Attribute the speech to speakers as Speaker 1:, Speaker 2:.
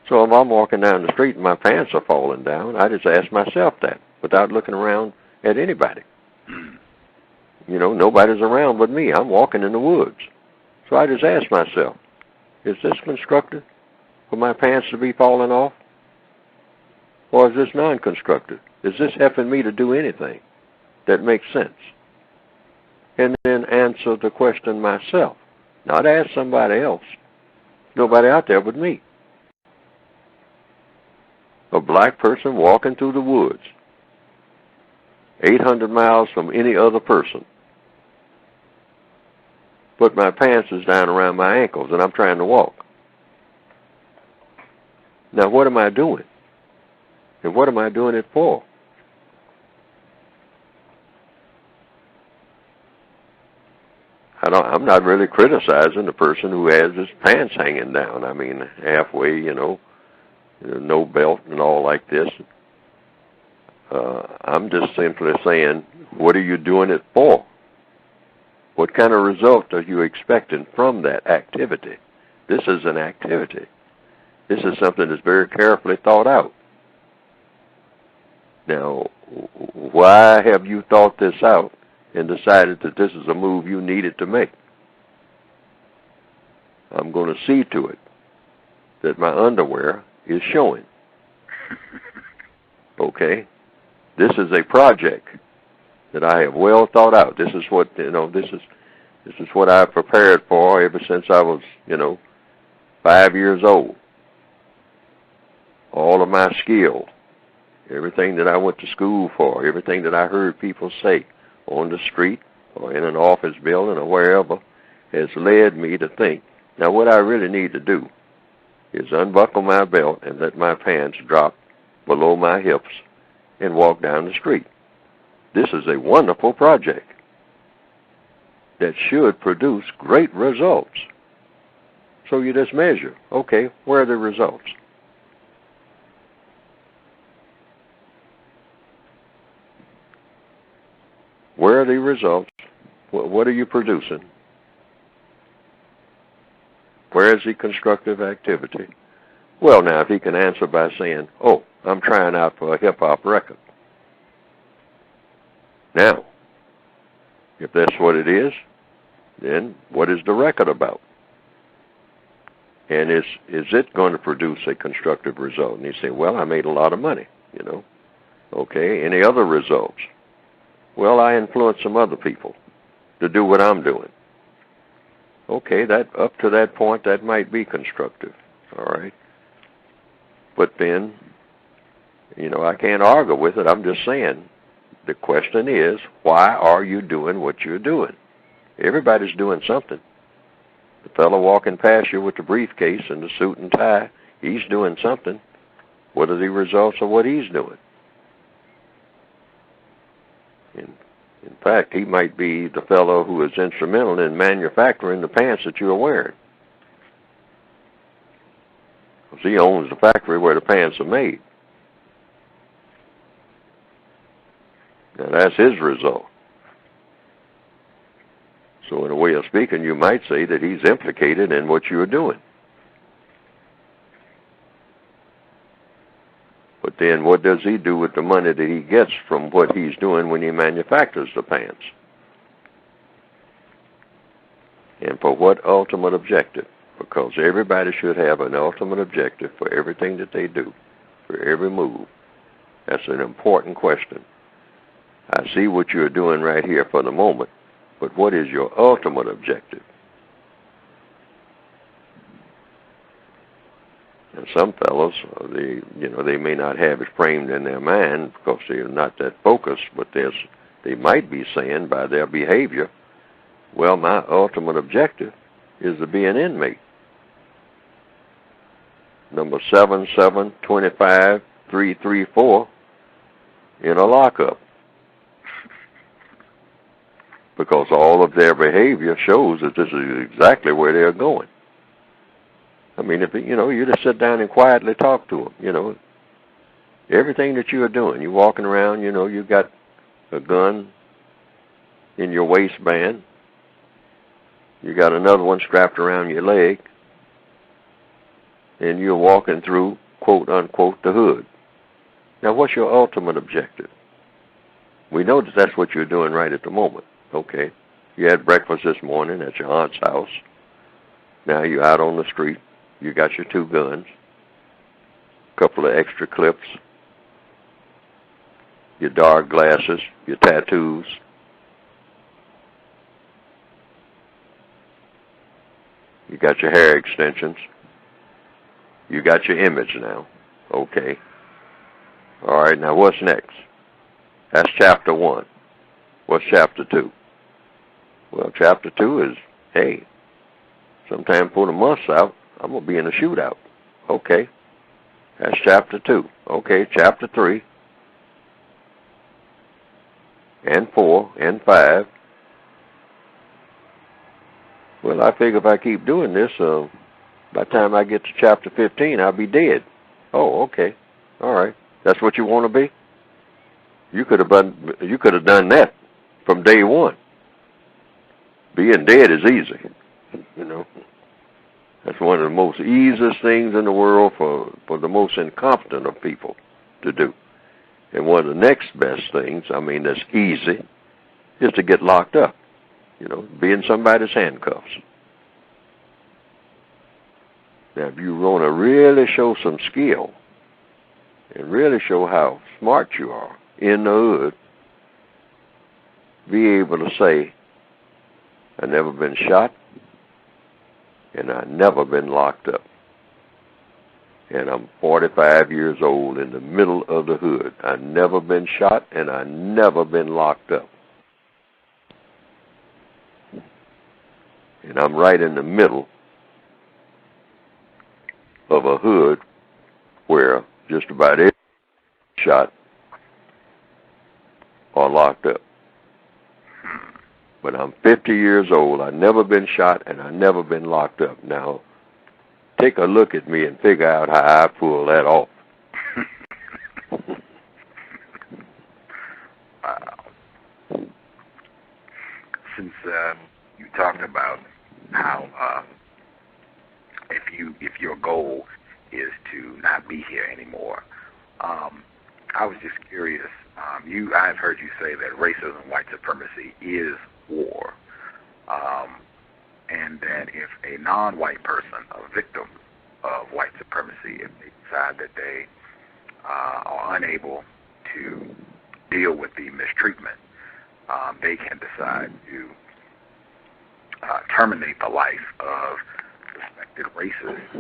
Speaker 1: So if I'm walking down the street and my pants are falling down, I just ask myself that without looking around at anybody. You know, nobody's around but me. I'm walking in the woods. So I just ask myself, is this constructive for my pants to be falling off? Or is this non-constructive? Is this helping me to do anything that makes sense? And then answer the question myself. Not ask somebody else. Nobody out there but me. A black person walking through the woods, 800 miles from any other person. But my pants is down around my ankles and I'm trying to walk. Now what am I doing? And what am I doing it for? I'm not really criticizing the person who has his pants hanging down. I mean, halfway, you know, no belt and all like this. I'm just simply saying, what are you doing it for? What kind of result are you expecting from that activity? This is an activity. This is something that's very carefully thought out. Now, why have you thought this out and decided that this is a move you needed to make? I'm going to see to it that my underwear is showing. Okay? This is a project that I have well thought out. This is what, you know, this is what I've prepared for ever since I was, 5 years old. All of my skill, everything that I went to school for, everything that I heard people say on the street or in an office building or wherever has led me to think, now what I really need to do is unbuckle my belt and let my pants drop below my hips and walk down the street. This is a wonderful project that should produce great results. So you just measure, okay, where are the results? Where are the results? What are you producing? Where is the constructive activity? Well, now, if he can answer by saying, oh, I'm trying out for a hip-hop record. Now, if that's what it is, then what is the record about? And is it going to produce a constructive result? And you say, well, I made a lot of money, Okay, any other results? Well, I influenced some other people to do what I'm doing. Okay, that up to that point, that might be constructive, all right? But then, I can't argue with it. I'm just saying, the question is, why are you doing what you're doing? Everybody's doing something. The fellow walking past you with the briefcase and the suit and tie, he's doing something. What are the results of what he's doing? In fact, he might be the fellow who is instrumental in manufacturing the pants that you're wearing. Because he owns the factory where the pants are made. Now, that's his result. So in a way of speaking, you might say that he's implicated in what you're doing. But then what does he do with the money that he gets from what he's doing when he manufactures the pants? And for what ultimate objective? Because everybody should have an ultimate objective for everything that they do, for every move. That's an important question. I see what you're doing right here for the moment, but what is your ultimate objective? And some fellows, they may not have it framed in their mind because they're not that focused, but they might be saying by their behavior, well, my ultimate objective is to be an inmate. Number 7725334 in a lockup. Because all of their behavior shows that this is exactly where they're going. I mean, if you just sit down and quietly talk to them, everything that you're doing, you're walking around, you got a gun in your waistband, you got another one strapped around your leg, and you're walking through, quote unquote, the hood. Now, what's your ultimate objective? We know that that's what you're doing right at the moment. Okay. You had breakfast this morning at your aunt's house. Now you're out on the street. You got your 2 guns, a couple of extra clips, your dark glasses, your tattoos. You got your hair extensions. You got your image now. Okay. All right, now what's next? That's chapter 1. What's chapter 2? Well, chapter 2 is, hey, sometime before the month's out, I'm going to be in a shootout. Okay. That's chapter 2. Okay, chapter 3 and 4 and 5. Well, I figure if I keep doing this, by the time I get to chapter 15, I'll be dead. Oh, okay. All right. That's what you want to be? You could have done that from day one. Being dead is easy, you know. That's one of the most easiest things in the world for the most incompetent of people to do. And one of the next best things, that's easy, is to get locked up, you know, be in somebody's handcuffs. Now, if you want to really show some skill and really show how smart you are in the hood, be able to say, I've never been shot, and I've never been locked up. And I'm 45 years old in the middle of the hood. I've never been shot, and I've never been locked up. And I'm right in the middle of a hood where just about every shot or locked up. But I'm 50 years old. I've never been shot, and I've never been locked up. Now, take a look at me and figure out how I pull that off.
Speaker 2: Wow. Since you talked about how if your goal is to not be here anymore, I was just curious. I've heard you say that racism and white supremacy is war, and that if a non-white person, a victim of white supremacy, if they decide that they are unable to deal with the mistreatment, they can decide to terminate the life of suspected racist